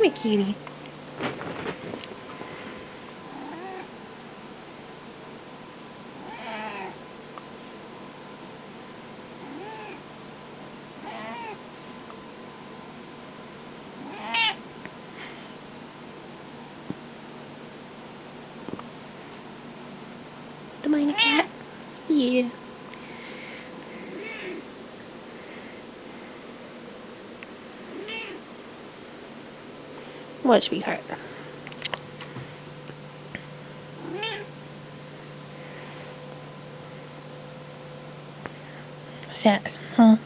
Come here, kitty. The mine cat? Yeah. What, sweetheart? What's that? Huh?